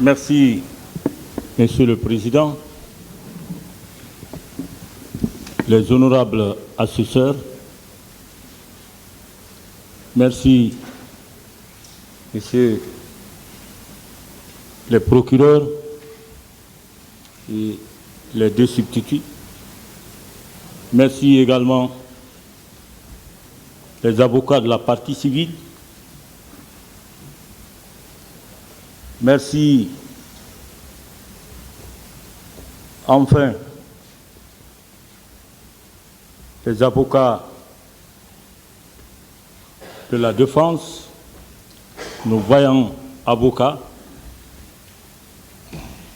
Merci, Monsieur le Président, les honorables assesseurs, merci, Messieurs les procureurs et les deux substituts. Merci également les avocats de la partie civile. Merci enfin les avocats de la défense, nos vaillants avocats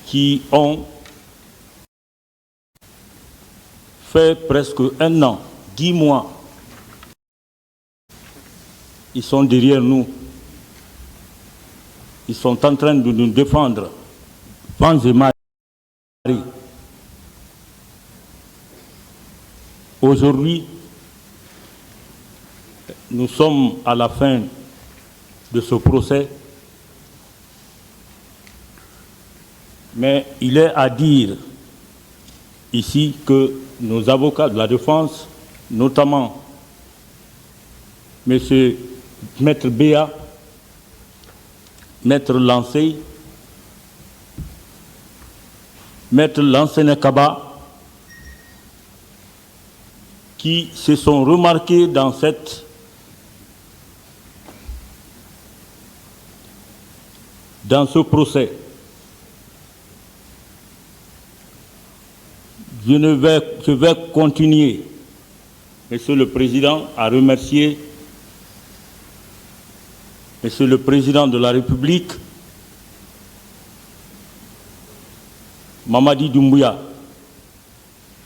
qui ont fait presque 1 an, 10 mois. Ils sont derrière nous. Ils sont en train de nous défendre, vents et marées. Aujourd'hui, nous sommes à la fin de ce procès, mais il est à dire ici que nos avocats de la défense, notamment M. Maître Béa, Maître Lancé, Maître Lansenekaba, qui se sont remarqués dans ce procès. Je vais continuer, Monsieur le Président, à remercier Monsieur le Président de la République, Mamadi Doumbouya,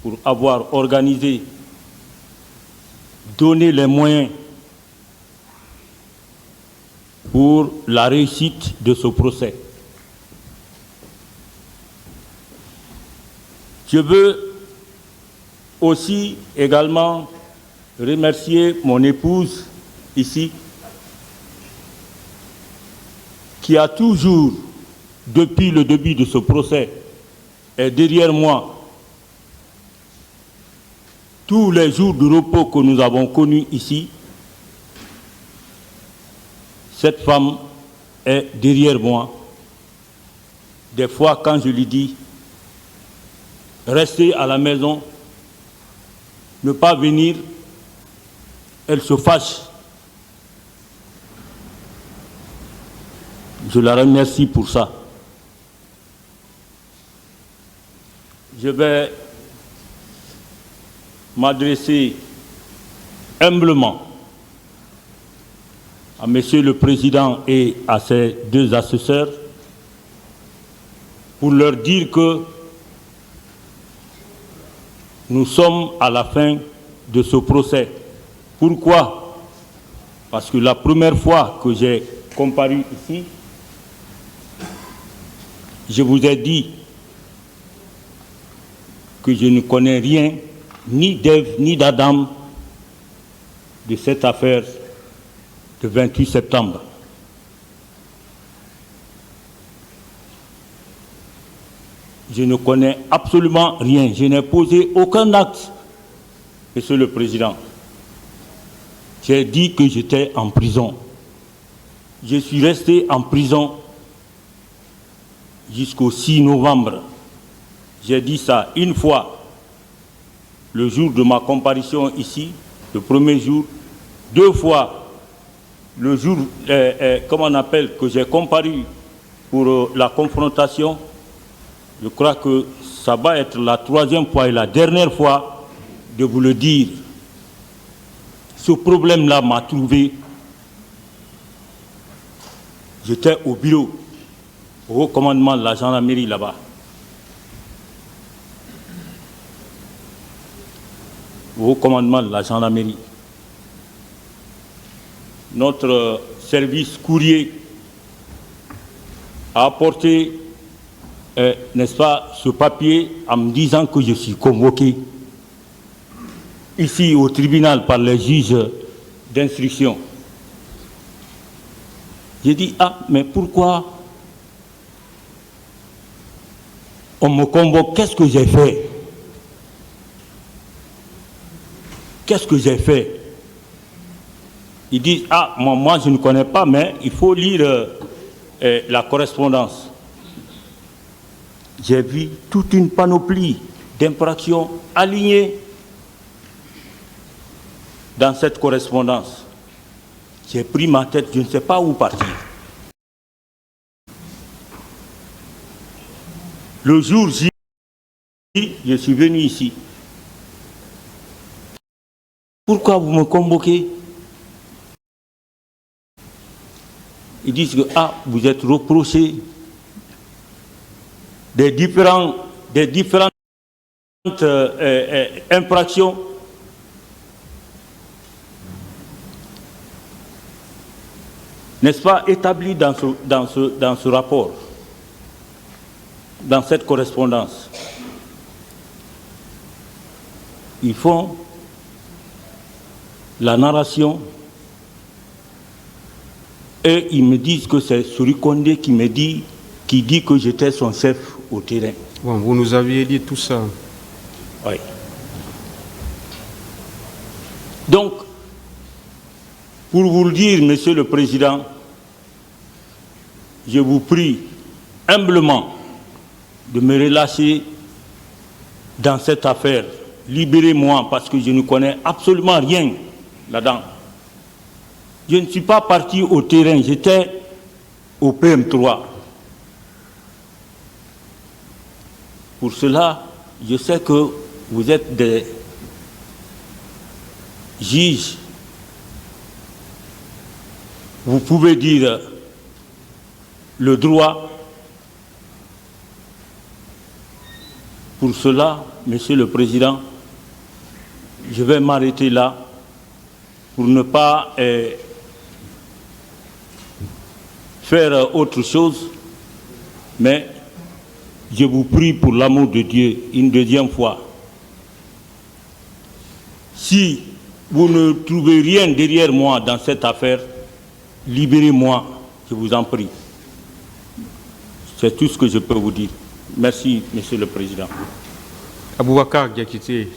pour avoir organisé, donné les moyens pour la réussite de ce procès. Je veux aussi également remercier mon épouse ici, qui a toujours, depuis le début de ce procès, est derrière moi. Tous les jours de repos que nous avons connus ici, cette femme est derrière moi. Des fois, quand je lui dis, restez à la maison, ne pas venir, elle se fâche. Je la remercie pour ça. Je vais m'adresser humblement à Monsieur le Président et à ses deux assesseurs pour leur dire que nous sommes à la fin de ce procès. Pourquoi? Parce que la première fois que j'ai comparu ici, je vous ai dit que je ne connais rien, ni d'Ève, ni d'Adam, de cette affaire du 28 septembre. Je ne connais absolument rien. Je n'ai posé aucun acte, Monsieur le Président. J'ai dit que j'étais en prison. Je suis resté en prison jusqu'au 6 novembre. J'ai dit ça une fois, le jour de ma comparution ici, le premier jour, 2 fois, le jour, comment on appelle, que j'ai comparu pour la confrontation. Je crois que ça va être la 3e fois et la dernière fois de vous le dire. Ce problème-là m'a trouvé. J'étais au bureau, au haut commandement de la gendarmerie là-bas. Au haut commandement de la gendarmerie. Notre service courrier a apporté, n'est-ce pas, ce papier en me disant que je suis convoqué ici au tribunal par les juges d'instruction. J'ai dit, ah, mais pourquoi On me convoque, qu'est-ce que j'ai fait? Qu'est-ce que j'ai fait? Ils disent, ah, moi je ne connais pas, mais il faut lire la correspondance. J'ai vu toute une panoplie d'infractions alignées dans cette correspondance. J'ai pris ma tête, je ne sais pas où partir. Le jour J, je suis venu ici. Pourquoi vous me convoquez? Ils disent que vous êtes reproché des différentes infractions. N'est-ce pas, établies dans ce rapport, dans cette correspondance. Ils font la narration et ils me disent que c'est Sori Kondé qui dit que j'étais son chef au terrain. Bon, vous nous aviez dit tout ça. Oui. Donc, pour vous le dire, Monsieur le Président, je vous prie humblement de me relâcher dans cette affaire. Libérez-moi parce que je ne connais absolument rien là-dedans. Je ne suis pas parti au terrain, j'étais au PM3. Pour cela, je sais que vous êtes des juges. Vous pouvez dire le droit. Pour cela, Monsieur le Président, je vais m'arrêter là pour ne pas faire autre chose, mais je vous prie pour l'amour de Dieu une deuxième fois. Si vous ne trouvez rien derrière moi dans cette affaire, libérez-moi, je vous en prie. C'est tout ce que je peux vous dire. Merci, Monsieur le Président. Aboubacar Diakité.